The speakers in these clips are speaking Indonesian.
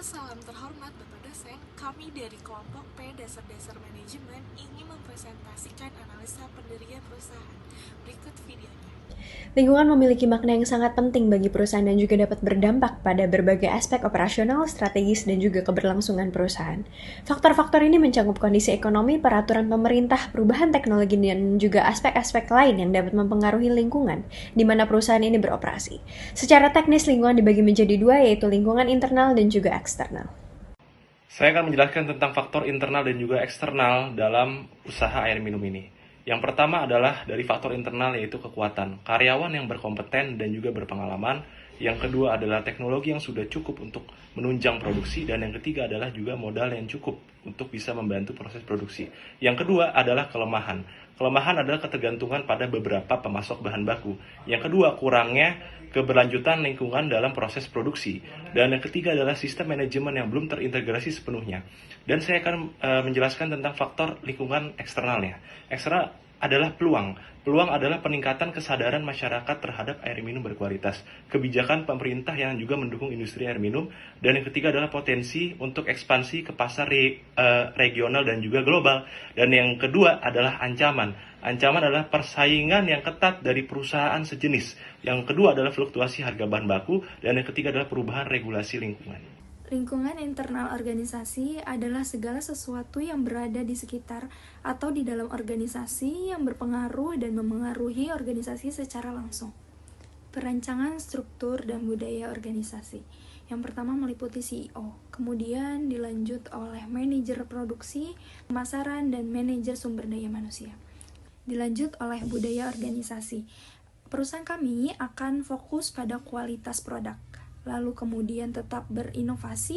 salam terhormat Bapak dosen. Kami dari kelompok P Dasar-Dasar Manajemen ingin mempresentasikan analisa pendirian perusahaan. Berikut videonya. Lingkungan memiliki makna yang sangat penting bagi perusahaan dan juga dapat berdampak pada berbagai aspek operasional, strategis, dan juga keberlangsungan perusahaan. Faktor-faktor ini mencakup kondisi ekonomi, peraturan pemerintah, perubahan teknologi, dan juga aspek-aspek lain yang dapat mempengaruhi lingkungan di mana perusahaan ini beroperasi. Secara teknis, lingkungan dibagi menjadi dua, yaitu lingkungan internal dan juga eksternal. Saya akan menjelaskan tentang faktor internal dan juga eksternal dalam usaha air minum ini. Yang pertama adalah dari faktor internal, yaitu kekuatan karyawan yang berkompeten dan juga berpengalaman. Yang kedua adalah teknologi yang sudah cukup untuk menunjang produksi. Dan yang ketiga adalah juga modal yang cukup untuk bisa membantu proses produksi. Yang kedua adalah kelemahan. Kelemahan adalah ketergantungan pada beberapa pemasok bahan baku. Yang kedua, kurangnya keberlanjutan lingkungan dalam proses produksi. Dan yang ketiga adalah sistem manajemen yang belum terintegrasi sepenuhnya. Dan saya akan menjelaskan tentang faktor lingkungan eksternalnya. Eksternal adalah peluang. Peluang adalah peningkatan kesadaran masyarakat terhadap air minum berkualitas, kebijakan pemerintah yang juga mendukung industri air minum, dan yang ketiga adalah potensi untuk ekspansi ke pasar regional dan juga global. Dan yang kedua adalah ancaman. Ancaman adalah persaingan yang ketat dari perusahaan sejenis. Yang kedua adalah fluktuasi harga bahan baku, dan yang ketiga adalah perubahan regulasi lingkungan. Lingkungan internal organisasi adalah segala sesuatu yang berada di sekitar atau di dalam organisasi yang berpengaruh dan memengaruhi organisasi secara langsung. Perancangan struktur dan budaya organisasi. Yang pertama meliputi CEO, kemudian dilanjut oleh manajer produksi, pemasaran, dan manajer sumber daya manusia. Dilanjut oleh budaya organisasi. Perusahaan kami akan fokus pada kualitas produk, lalu kemudian tetap berinovasi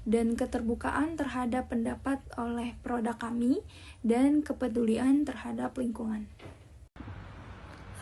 dan keterbukaan terhadap pendapat oleh produk kami dan kepedulian terhadap lingkungan.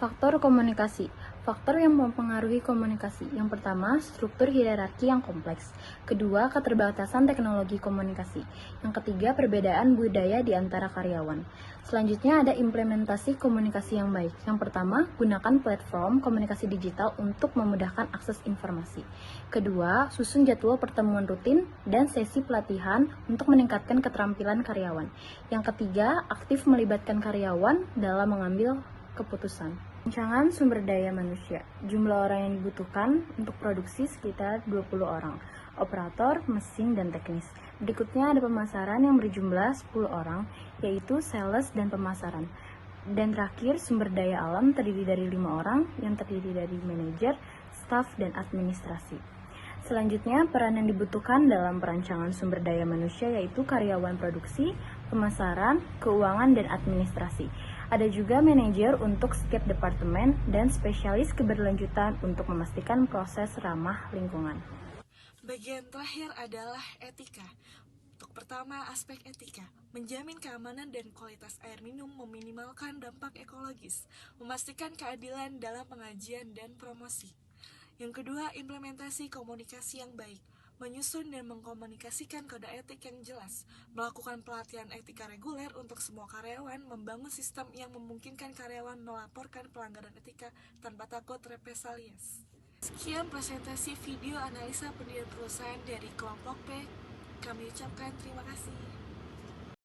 Faktor komunikasi. Faktor yang mempengaruhi komunikasi. Yang pertama, struktur hierarki yang kompleks. Kedua, keterbatasan teknologi komunikasi. Yang ketiga, perbedaan budaya di antara karyawan. Selanjutnya ada implementasi komunikasi yang baik. Yang pertama, gunakan platform komunikasi digital untuk memudahkan akses informasi. Kedua, susun jadwal pertemuan rutin dan sesi pelatihan untuk meningkatkan keterampilan karyawan. Yang ketiga, aktif melibatkan karyawan dalam mengambil keputusan. Rancangan sumber daya manusia. Jumlah orang yang dibutuhkan untuk produksi sekitar 20 orang. Operator, mesin, dan teknis. Berikutnya ada pemasaran yang berjumlah 10 orang, yaitu sales dan pemasaran. Dan terakhir, sumber daya alam terdiri dari 5 orang, yang terdiri dari manajer, staf, dan administrasi. Selanjutnya, peran yang dibutuhkan dalam perancangan sumber daya manusia yaitu karyawan produksi, pemasaran, keuangan, dan administrasi. Ada juga manajer untuk setiap departemen dan spesialis keberlanjutan untuk memastikan proses ramah lingkungan. Bagian terakhir adalah etika. Untuk pertama, aspek etika. Menjamin keamanan dan kualitas air minum, meminimalkan dampak ekologis, memastikan keadilan dalam pengajian dan promosi. Yang kedua, implementasi komunikasi yang baik. Menyusun dan mengkomunikasikan kode etik yang jelas, melakukan pelatihan etika reguler untuk semua karyawan, membangun sistem yang memungkinkan karyawan melaporkan pelanggaran etika tanpa takut represalias. Sekian presentasi video analisa pendirian perusahaan dari kelompok P. Kami ucapkan terima kasih.